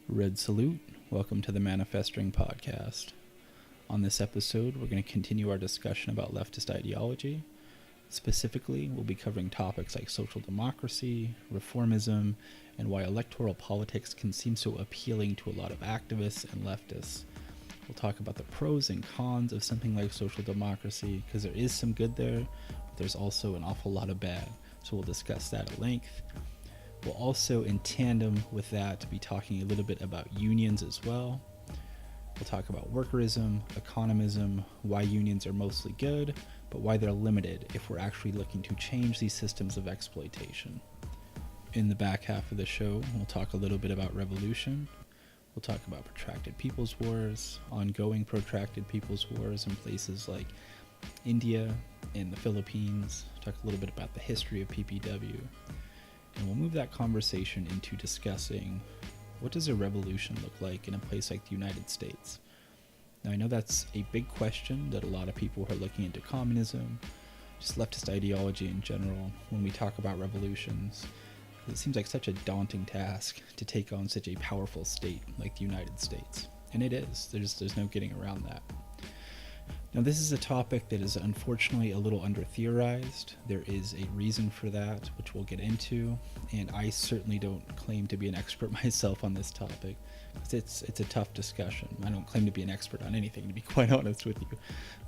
Red Salute. Welcome to the Manifestering podcast. On this episode, we're going to continue our discussion about leftist ideology. Specifically, we'll be covering topics like social democracy, reformism, and why electoral politics can seem so appealing to a lot of activists and leftists. We'll talk about the pros and cons of something like social democracy, because there is some good there, but there's also an awful lot of bad. So we'll discuss that at length. We'll also, in tandem with that, be talking a little bit about unions as well. We'll talk about workerism, economism, why unions are mostly good, but why they're limited if we're actually looking to change these systems of exploitation. In the back half of the show, we'll talk a little bit about revolution. We'll talk about protracted people's wars, ongoing protracted people's wars in places like India and the Philippines. Talk a little bit about the history of PPW. And we'll move that conversation into discussing what does a revolution look like in a place like the United States. Now, I know that's a big question that a lot of people who are looking into communism, just leftist ideology in general, when we talk about revolutions. It seems like such a daunting task to take on such a powerful state like the United States. And it is. There's no getting around that. Now, this is a topic that is unfortunately a little under-theorized. There is a reason for that, which we'll get into, and I certainly don't claim to be an expert myself on this topic, because it's a tough discussion. I don't claim to be an expert on anything, to be quite honest with you,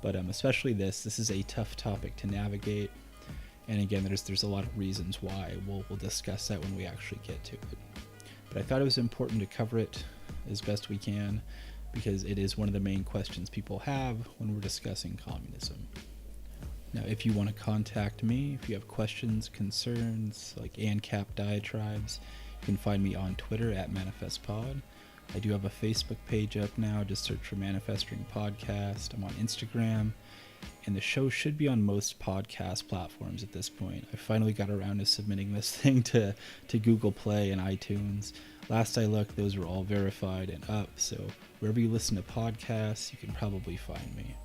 but especially this is a tough topic to navigate, and again, there's a lot of reasons why. We'll discuss that when we actually get to it. But I thought it was important to cover it as best we can, because it is one of the main questions people have when we're discussing communism. Now, if you want to contact me, if you have questions, concerns, like ANCAP diatribes, you can find me on Twitter at ManifestPod. I do have a Facebook page up now. Just search for Manifestering Podcast. I'm on Instagram, and the show should be on most podcast platforms at this point. I finally got around to submitting this thing to Google Play and iTunes. Last I looked, those were all verified and up, so wherever you listen to podcasts, you can probably find me.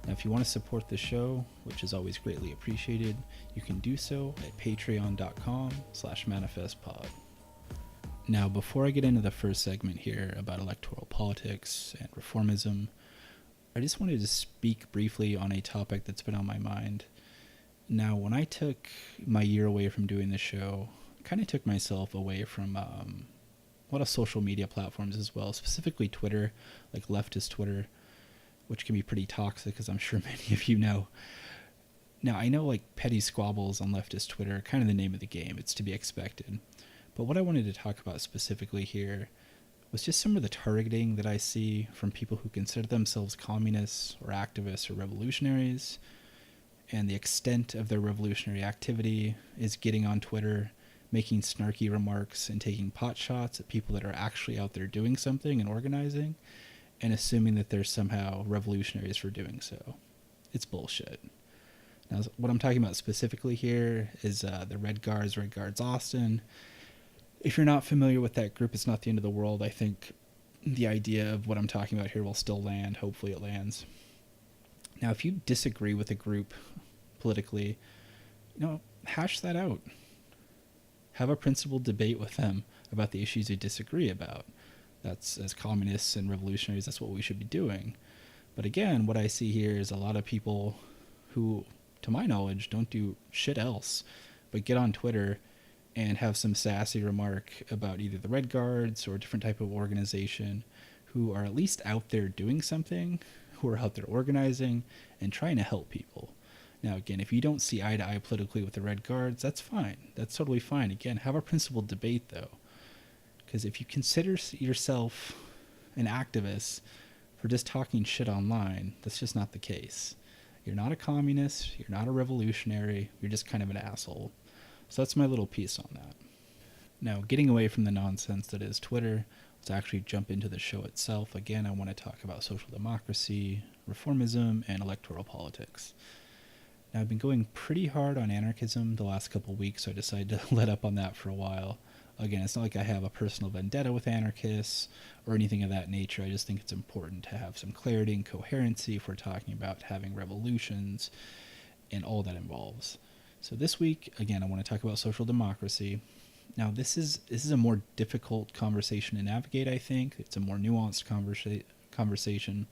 Now, if you want to support the show, which is always greatly appreciated, you can do so at patreon.com/manifestpod. Now, before I get into the first segment here about electoral politics and reformism, I just wanted to speak briefly on a topic that's been on my mind. Now, when I took my year away from doing the show, I kind of took myself away from a lot of social media platforms as well, specifically Twitter, like leftist Twitter, which can be pretty toxic, as I'm sure many of you know. Now, I know like petty squabbles on leftist Twitter are kind of the name of the game. It's to be expected. But what I wanted to talk about specifically here was just some of the targeting that I see from people who consider themselves communists or activists or revolutionaries, and the extent of their revolutionary activity is getting on Twitter, making snarky remarks and taking pot shots at people that are actually out there doing something and organizing, and assuming that they're somehow revolutionaries for doing so. It's bullshit. Now, what I'm talking about specifically here is the Red Guards Austin. If you're not familiar with that group, it's not the end of the world. I think the idea of what I'm talking about here will still land. Hopefully it lands. Now, if you disagree with a group politically, hash that out. Have a principled debate with them about the issues you disagree about. That's, as communists and revolutionaries, that's what we should be doing. But again, what I see here is a lot of people who, to my knowledge, don't do shit else but get on Twitter and have some sassy remark about either the Red Guards or a different type of organization, who are at least out there doing something, who are out there organizing and trying to help people. Now, again, if you don't see eye to eye politically with the Red Guards, that's fine. That's totally fine. Again, have a principled debate, though. Because if you consider yourself an activist for just talking shit online, that's just not the case. You're not a communist. You're not a revolutionary. You're just kind of an asshole. So that's my little piece on that. Now, getting away from the nonsense that is Twitter, let's actually jump into the show itself. Again, I want to talk about social democracy, reformism, and electoral politics. Now, I've been going pretty hard on anarchism the last couple of weeks, so I decided to let up on that for a while. Again, it's not like I have a personal vendetta with anarchists or anything of that nature. I just think it's important to have some clarity and coherency if we're talking about having revolutions and all that involves. So this week, again, I want to talk about social democracy. Now, this is a more difficult conversation to navigate, I think. It's a more nuanced conversation,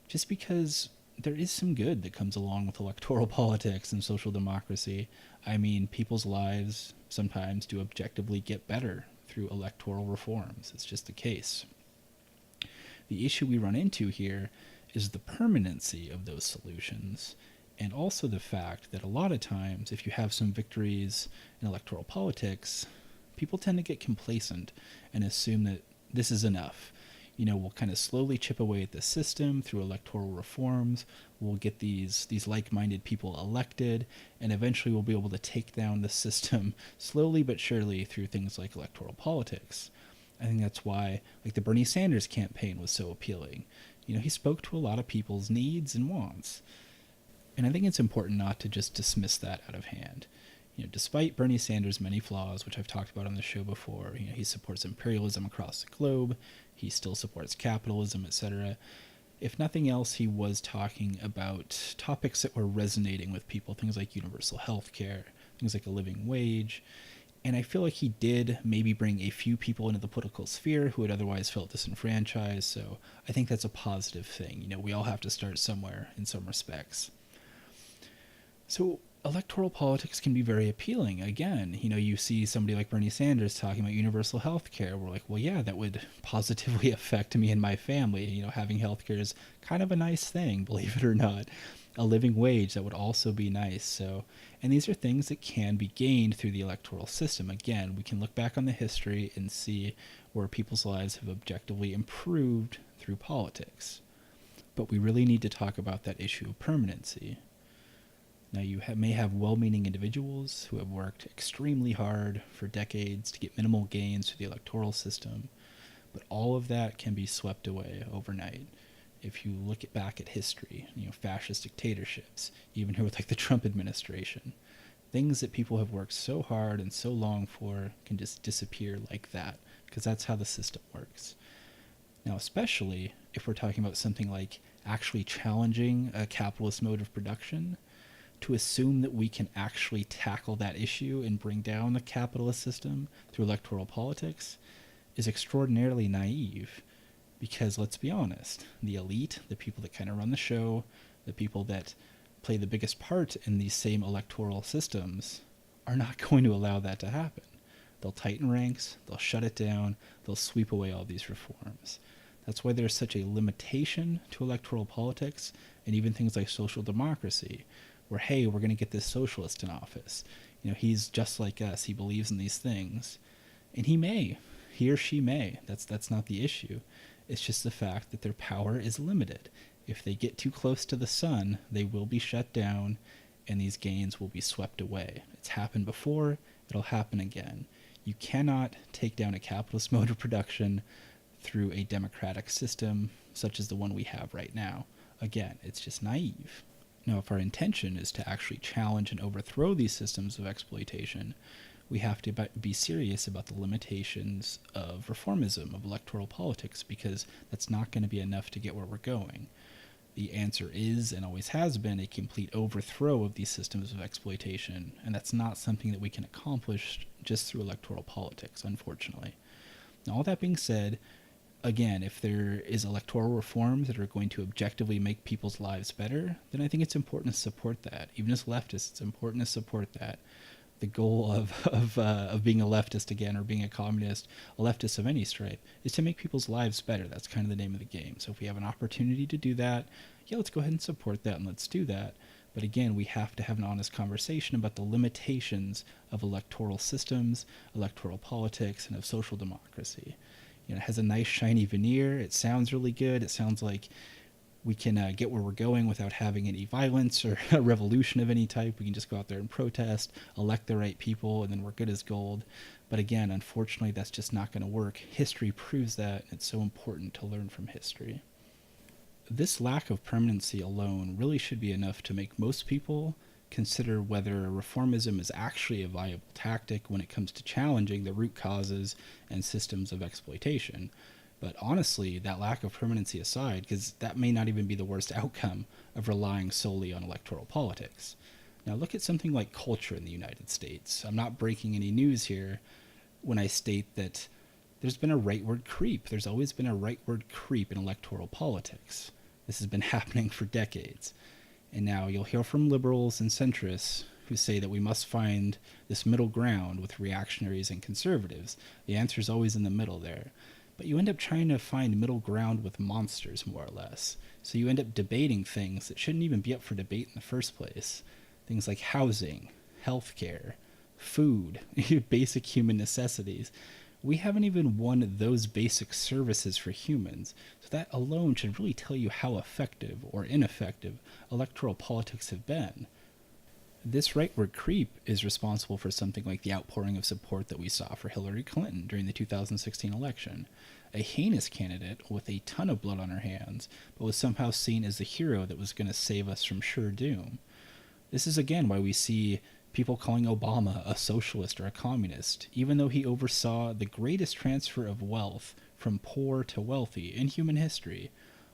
just because there is some good that comes along with electoral politics and social democracy. I mean, people's lives sometimes do objectively get better through electoral reforms. It's just the case. The issue we run into here is the permanency of those solutions, and also the fact that a lot of times, if you have some victories in electoral politics, people tend to get complacent and assume that this is enough. We'll kind of slowly chip away at the system through electoral reforms. We'll get these like-minded people elected, and eventually we'll be able to take down the system slowly but surely through things like electoral politics. I think that's why, like, the Bernie Sanders campaign was so appealing. He spoke to a lot of people's needs and wants. And I think it's important not to just dismiss that out of hand. Despite Bernie Sanders' many flaws, which I've talked about on the show before, he supports imperialism across the globe, he still supports capitalism, etc. If nothing else, he was talking about topics that were resonating with people, things like universal health care, things like a living wage. And I feel like he did maybe bring a few people into the political sphere who had otherwise felt disenfranchised, so I think that's a positive thing. We all have to start somewhere in some respects. So electoral politics can be very appealing. Again, you see somebody like Bernie Sanders talking about universal health care. We're like, well, yeah, that would positively affect me and my family. Having health care is kind of a nice thing, believe it or not. A living wage, that would also be nice. So, and these are things that can be gained through the electoral system. Again, we can look back on the history and see where people's lives have objectively improved through politics. But we really need to talk about that issue of permanency. Now, you may have well-meaning individuals who have worked extremely hard for decades to get minimal gains through the electoral system, but all of that can be swept away overnight. If you look back at history, fascist dictatorships, even here with like the Trump administration, things that people have worked so hard and so long for can just disappear like that, because that's how the system works. Now, especially if we're talking about something like actually challenging a capitalist mode of production, to assume that we can actually tackle that issue and bring down the capitalist system through electoral politics is extraordinarily naive. Because let's be honest, the elite, the people that kind of run the show, the people that play the biggest part in these same electoral systems, are not going to allow that to happen. They'll tighten ranks, they'll shut it down, they'll sweep away all these reforms. That's why there's such a limitation to electoral politics and even things like social democracy, where, hey, we're going to get this socialist in office. He's just like us, he believes in these things. And he or she may. That's not the issue. It's just the fact that their power is limited. If they get too close to the sun, they will be shut down, and these gains will be swept away. It's happened before, it'll happen again. You cannot take down a capitalist mode of production through a democratic system such as the one we have right now. Again, it's just naive. Now, if our intention is to actually challenge and overthrow these systems of exploitation, we have to be serious about the limitations of reformism, of electoral politics, because that's not going to be enough to get where we're going. The answer is, and always has been, a complete overthrow of these systems of exploitation, and that's not something that we can accomplish just through electoral politics, unfortunately. Now, all that being said, again, if there is electoral reforms that are going to objectively make people's lives better, then I think it's important to support that. Even as leftists, it's important to support that. The goal of being a leftist again, or being a communist, a leftist of any stripe, is to make people's lives better. That's kind of the name of the game. So if we have an opportunity to do that, yeah, let's go ahead and support that, and let's do that. But again, we have to have an honest conversation about the limitations of electoral systems, electoral politics, and of social democracy. It has a nice shiny veneer. It sounds really good. It sounds like we can get where we're going without having any violence or a revolution of any type. We can just go out there and protest, elect the right people, and then we're good as gold. But again, unfortunately, that's just not going to work. History proves that, and it's so important to learn from history. This lack of permanency alone really should be enough to make most people consider whether reformism is actually a viable tactic when it comes to challenging the root causes and systems of exploitation. But honestly, that lack of permanency aside, because that may not even be the worst outcome of relying solely on electoral politics. Now look at something like culture in the United States. I'm not breaking any news here, when I state that there's been a rightward creep. There's always been a rightward creep in electoral politics. This has been happening for decades. And now you'll hear from liberals and centrists who say that we must find this middle ground with reactionaries and conservatives. The answer is always in the middle there. But you end up trying to find middle ground with monsters, more or less. So you end up debating things that shouldn't even be up for debate in the first place. Things like housing, healthcare, food, basic human necessities. We haven't even won those basic services for humans, so that alone should really tell you how effective or ineffective electoral politics have been. This rightward creep is responsible for something like the outpouring of support that we saw for Hillary Clinton during the 2016 election. A heinous candidate with a ton of blood on her hands, but was somehow seen as the hero that was going to save us from sure doom. This is again why we see people calling Obama a socialist or a communist, even though he oversaw the greatest transfer of wealth from poor to wealthy in human history,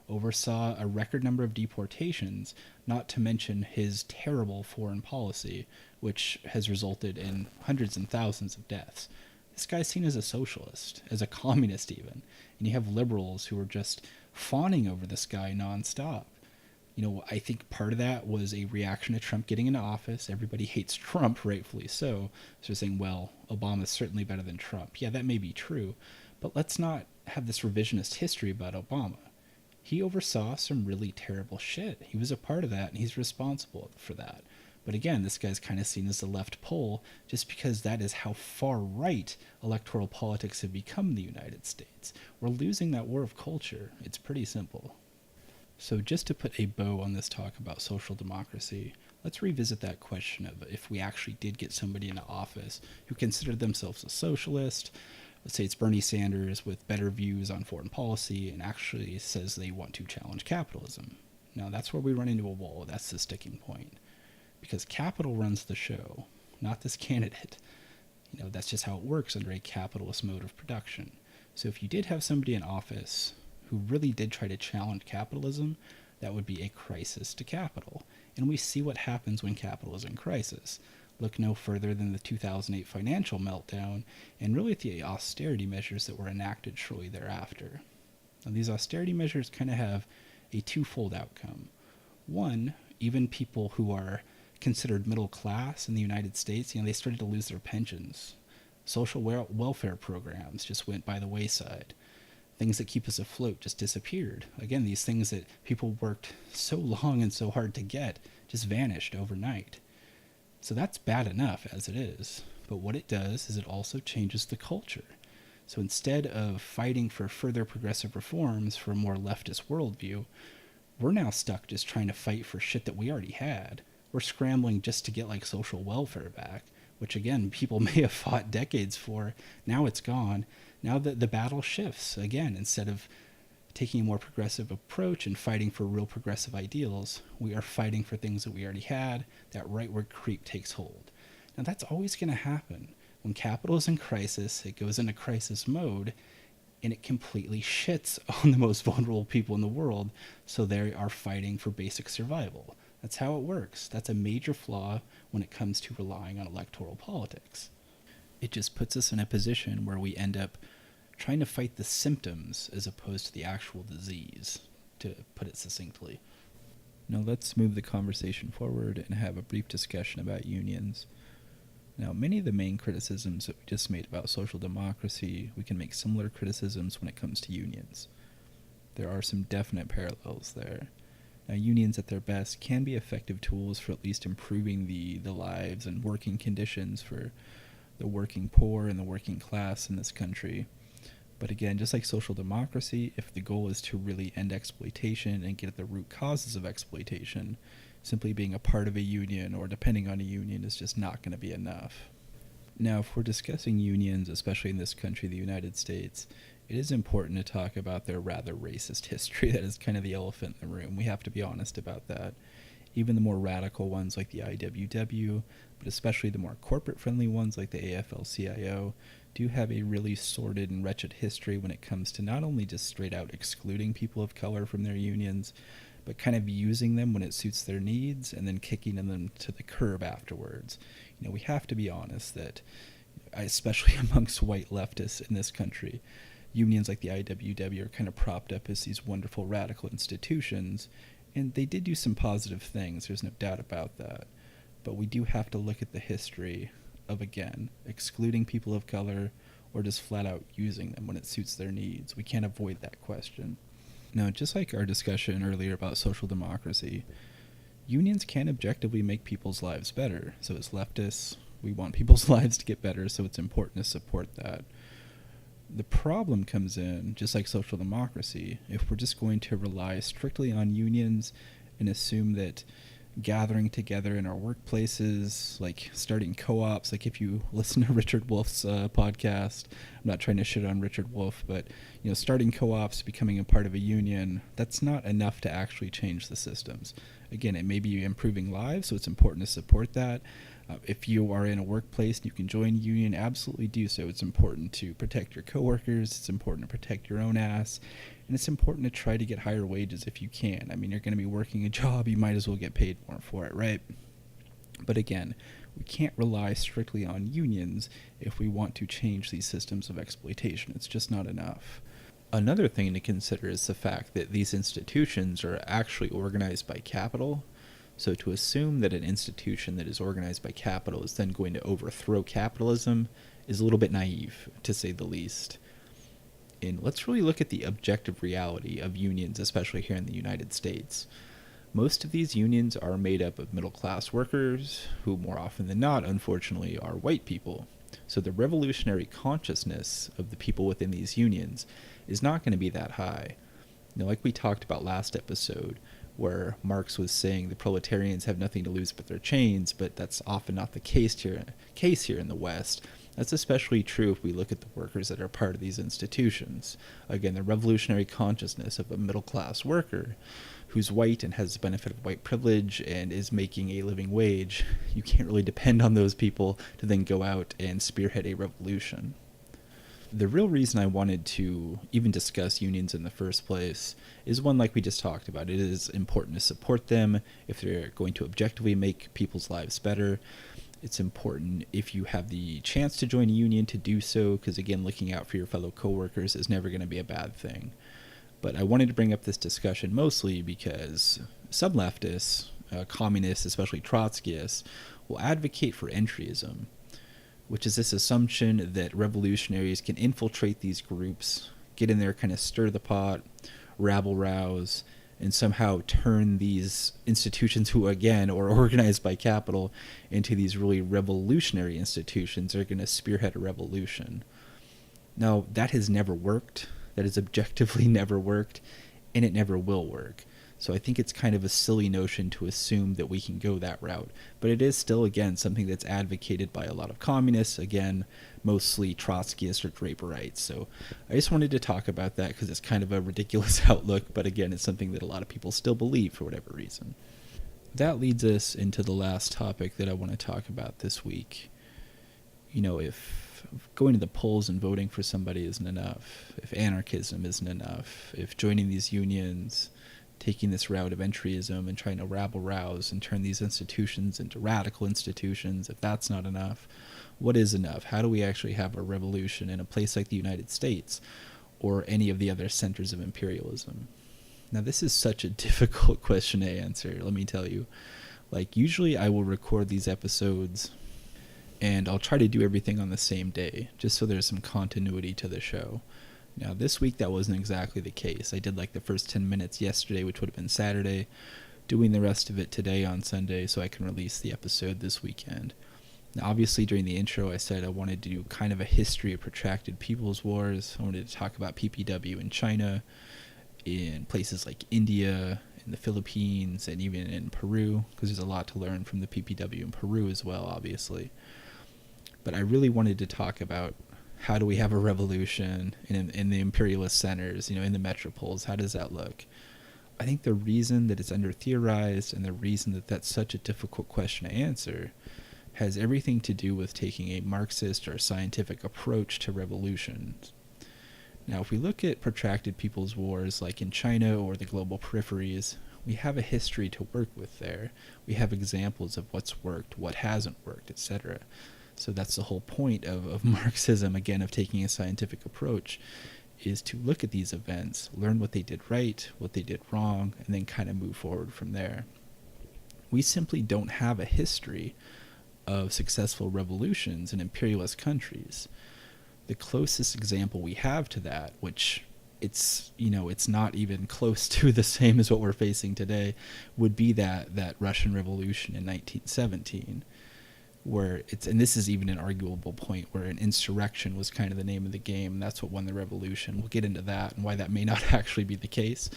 oversaw a record number of deportations, not to mention his terrible foreign policy, which has resulted in hundreds and thousands of deaths. This guy's seen as a socialist, as a communist even, and you have liberals who are just fawning over this guy nonstop. I think part of that was a reaction to Trump getting into office. Everybody hates Trump, rightfully so. So they're saying, well, Obama's certainly better than Trump. Yeah, that may be true, but let's not have this revisionist history about Obama. He oversaw some really terrible shit. He was a part of that, and he's responsible for that. But again, this guy's kind of seen as the left pole just because that is how far right electoral politics have become in the United States. We're losing that war of culture. It's pretty simple. So just to put a bow on this talk about social democracy, let's revisit that question of if we actually did get somebody into office who considered themselves a socialist. Let's say it's Bernie Sanders with better views on foreign policy and actually says they want to challenge capitalism. Now that's where we run into a wall. That's the sticking point. Because capital runs the show, not this candidate. That's just how it works under a capitalist mode of production. So if you did have somebody in office who really did try to challenge capitalism, that would be a crisis to capital. And we see what happens when capital is in crisis. Look no further than the 2008 financial meltdown, and really the austerity measures that were enacted shortly thereafter. Now, these austerity measures kind of have a twofold outcome. One, even people who are considered middle class in the United States, they started to lose their pensions. Social welfare programs just went by the wayside. Things that keep us afloat just disappeared. Again, these things that people worked so long and so hard to get just vanished overnight. So that's bad enough as it is. But what it does is it also changes the culture. So instead of fighting for further progressive reforms for a more leftist worldview, we're now stuck just trying to fight for shit that we already had. We're scrambling just to get social welfare back, which again, people may have fought decades for. Now it's gone. Now the battle shifts again. Instead of taking a more progressive approach and fighting for real progressive ideals, we are fighting for things that we already had. That rightward creep takes hold. Now that's always going to happen. When capital is in crisis, it goes into crisis mode, and it completely shits on the most vulnerable people in the world, so they are fighting for basic survival. That's how it works. That's a major flaw when it comes to relying on electoral politics. It just puts us in a position where we end up trying to fight the symptoms as opposed to the actual disease, to put it succinctly. Now let's move the conversation forward and have a brief discussion about unions. Now, many of the main criticisms that we just made about social democracy, we can make similar criticisms when it comes to unions. There are some definite parallels there. Now, unions at their best can be effective tools for at least improving the lives and working conditions for the working poor and the working class in this country. But again, just like social democracy, if the goal is to really end exploitation and get at the root causes of exploitation, simply being a part of a union or depending on a union is just not going to be enough. Now, if we're discussing unions, especially in this country, the United States, it is important to talk about their rather racist history. That is kind of the elephant in the room. We have to be honest about that. Even the more radical ones like the IWW, but especially the more corporate-friendly ones like the AFL-CIO, do have a really sordid and wretched history when it comes to not only just straight-out excluding people of color from their unions, but kind of using them when it suits their needs and then kicking them to the curb afterwards. We have to be honest that especially amongst white leftists in this country. Unions like the IWW are kind of propped up as these wonderful radical institutions, and they did do some positive things, there's no doubt about that. But we do have to look at the history of, again, excluding people of color or just flat out using them when it suits their needs. We can't avoid that question. Now, just like our discussion earlier about social democracy, unions can objectively make people's lives better. So as leftists, we want people's lives to get better, so it's important to support that. The problem comes in, just like social democracy, if we're just going to rely strictly on unions and assume that gathering together in our workplaces, like starting co-ops, like if you listen to Richard Wolff's podcast, I'm not trying to shit on Richard Wolff, but starting co-ops, becoming a part of a union, that's not enough to actually change the systems. Again, it may be improving lives, so it's important to support that. If you are in a workplace and you can join a union, absolutely do so. It's important to protect your coworkers, it's important to protect your own ass, and it's important to try to get higher wages if you can. I mean, you're going to be working a job, you might as well get paid more for it, right? But again, we can't rely strictly on unions if we want to change these systems of exploitation. It's just not enough. Another thing to consider is the fact that these institutions are actually organized by capital. So to assume that an institution that is organized by capital is then going to overthrow capitalism is a little bit naive, to say the least. And let's really look at the objective reality of unions, especially here in the United States. Most of these unions are made up of middle-class workers, who more often than not, unfortunately, are white people. So the revolutionary consciousness of the people within these unions is not going to be that high. Like we talked about last episode, where Marx was saying the proletarians have nothing to lose but their chains, but that's often not the case here in the West. That's especially true if we look at the workers that are part of these institutions. Again, the revolutionary consciousness of a middle-class worker who's white and has the benefit of white privilege and is making a living wage. You can't really depend on those people to then go out and spearhead a revolution. The real reason I wanted to even discuss unions in the first place is one like we just talked about. It is important to support them if they're going to objectively make people's lives better. It's important if you have the chance to join a union to do so, because again, looking out for your fellow coworkers is never going to be a bad thing. But I wanted to bring up this discussion mostly because some leftists, communists, especially Trotskyists, will advocate for entryism, which is this assumption that revolutionaries can infiltrate these groups, get in there, kind of stir the pot, rabble-rouse, and somehow turn these institutions, who again are organized by capital, into these really revolutionary institutions that are going to spearhead a revolution. Now, that has never worked. That has objectively never worked, and it never will work. So I think it's kind of a silly notion to assume that we can go that route. But it is still, again, something that's advocated by a lot of communists, again, mostly Trotskyists or Draperites. So I just wanted to talk about that because it's kind of a ridiculous outlook, but again, it's something that a lot of people still believe for whatever reason. That leads us into the last topic that I want to talk about this week. If going to the polls and voting for somebody isn't enough, if anarchism isn't enough, if joining these unions, taking this route of entryism and trying to rabble-rouse and turn these institutions into radical institutions, if that's not enough, what is enough? How do we actually have a revolution in a place like the United States or any of the other centers of imperialism? Now, this is such a difficult question to answer, let me tell you. Usually I will record these episodes and I'll try to do everything on the same day, just so there's some continuity to the show. Now, this week, that wasn't exactly the case. I did the first 10 minutes yesterday, which would have been Saturday, doing the rest of it today on Sunday so I can release the episode this weekend. Now, obviously, during the intro, I said I wanted to do kind of a history of protracted people's wars. I wanted to talk about PPW in China, in places like India, in the Philippines, and even in Peru, because there's a lot to learn from the PPW in Peru as well, obviously. But I really wanted to talk about how do we have a revolution in the imperialist centers, in the metropoles? How does that look? I think the reason that it's under-theorized and the reason that that's such a difficult question to answer has everything to do with taking a Marxist or scientific approach to revolutions. Now, if we look at protracted people's wars like in China or the global peripheries, we have a history to work with there. We have examples of what's worked, what hasn't worked, etc. So that's the whole point of Marxism, again, of taking a scientific approach, is to look at these events, learn what they did right, what they did wrong, and then kind of move forward from there. We simply don't have a history of successful revolutions in imperialist countries. The closest example we have to that, which it's not even close to the same as what we're facing today, would be that Russian Revolution in 1917, where and this is even an arguable point, where an insurrection was kind of the name of the game, and that's what won the revolution. We'll get into that and why that may not actually be the case.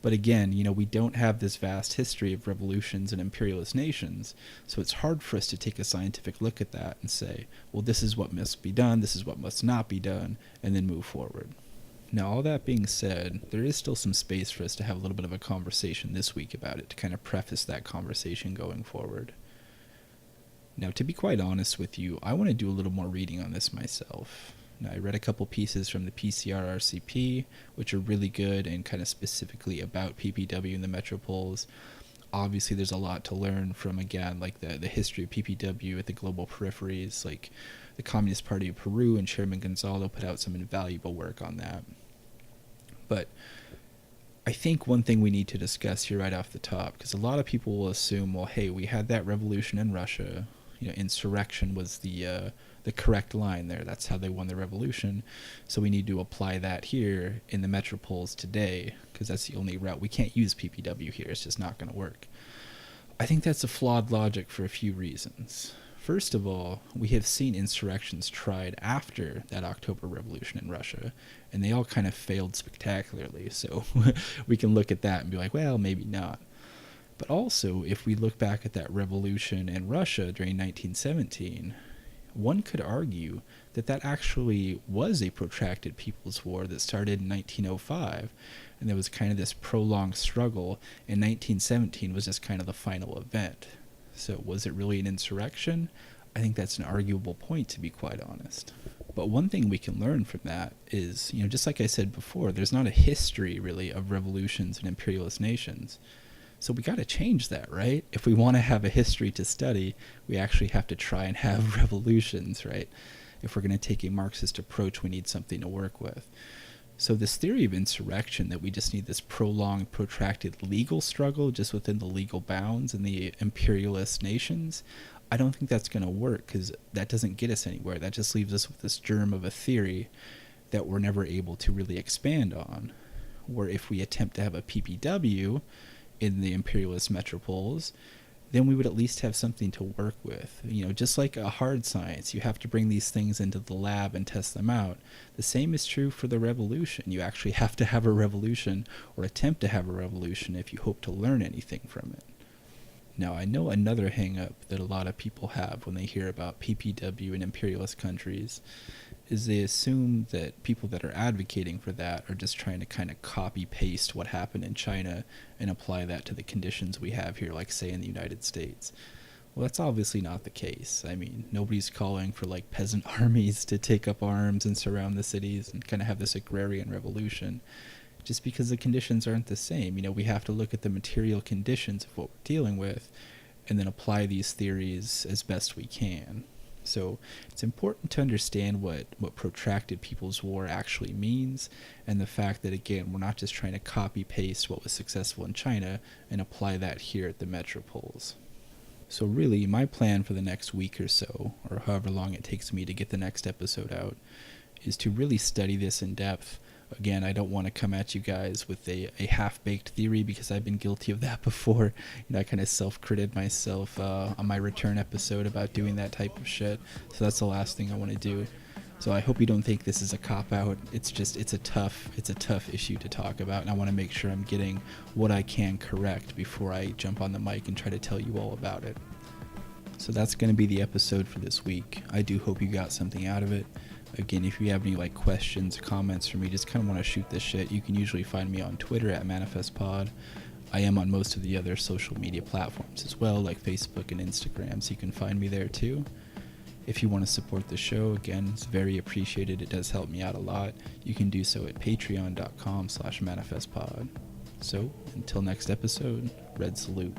But again, we don't have this vast history of revolutions in imperialist nations, so it's hard for us to take a scientific look at that and say, well, this is what must be done, this is what must not be done, and then move forward. Now, all that being said, there is still some space for us to have a little bit of a conversation this week about it, to kind of preface that conversation going forward. Now, to be quite honest with you, I want to do a little more reading on this myself. Now, I read a couple pieces from the PCR-RCP, which are really good and kind of specifically about PPW and the metropoles. Obviously, there's a lot to learn from, again, like the history of PPW at the global peripheries, like the Communist Party of Peru and Chairman Gonzalo put out some invaluable work on that. But I think one thing we need to discuss here right off the top, because a lot of people will assume, well, hey, we had that revolution in Russia, insurrection was the correct line there. That's how they won the revolution. So we need to apply that here in the metropoles today, because that's the only route. We can't use PPW here. It's just not going to work. I think that's a flawed logic for a few reasons. First of all, we have seen insurrections tried after that October Revolution in Russia, and they all kind of failed spectacularly. So we can look at that and be like, well, maybe not. But also, if we look back at that revolution in Russia during 1917, one could argue that that actually was a protracted people's war that started in 1905, and there was kind of this prolonged struggle, and 1917 was just kind of the final event. So was it really an insurrection? I think that's an arguable point, to be quite honest. But one thing we can learn from that is, just like I said before, there's not a history really of revolutions in imperialist nations. So we got to change that, right? If we want to have a history to study, we actually have to try and have revolutions, right? If we're going to take a Marxist approach, we need something to work with. So this theory of insurrection, that we just need this prolonged, protracted legal struggle just within the legal bounds in the imperialist nations, I don't think that's going to work, because that doesn't get us anywhere. That just leaves us with this germ of a theory that we're never able to really expand on. Where if we attempt to have a PPW in the imperialist metropoles, then we would at least have something to work with. Just like a hard science, you have to bring these things into the lab and test them out. The same is true for the revolution. You actually have to have a revolution, or attempt to have a revolution, if you hope to learn anything from it. Now, I know another hang-up that a lot of people have when they hear about PPW in imperialist countries is they assume that people that are advocating for that are just trying to kind of copy-paste what happened in China and apply that to the conditions we have here, like, say, in the United States. Well, that's obviously not the case. I mean, nobody's calling for, like, peasant armies to take up arms and surround the cities and kind of have this agrarian revolution, just because the conditions aren't the same. We have to look at the material conditions of what we're dealing with and then apply these theories as best we can. So it's important to understand what protracted people's war actually means, and the fact that, again, we're not just trying to copy-paste what was successful in China and apply that here at the metropoles. So really, my plan for the next week or so, or however long it takes me to get the next episode out, is to really study this in depth. Again, I don't want to come at you guys with a half-baked theory, because I've been guilty of that before. I kind of self-critiqued myself on my return episode about doing that type of shit. So that's the last thing I want to do. So I hope you don't think this is a cop-out. It's a tough issue to talk about, and I want to make sure I'm getting what I can correct before I jump on the mic and try to tell you all about it. So that's going to be the episode for this week. I do hope you got something out of it. Again, if you have any questions, comments for me, just kind of want to shoot this shit, you can usually find me on Twitter at ManifestPod. I am on most of the other social media platforms as well, like Facebook and Instagram, so you can find me there too. If you want to support the show, again, it's very appreciated. It does help me out a lot. You can do so at patreon.com/manifestpod. So, until next episode, Red Salute.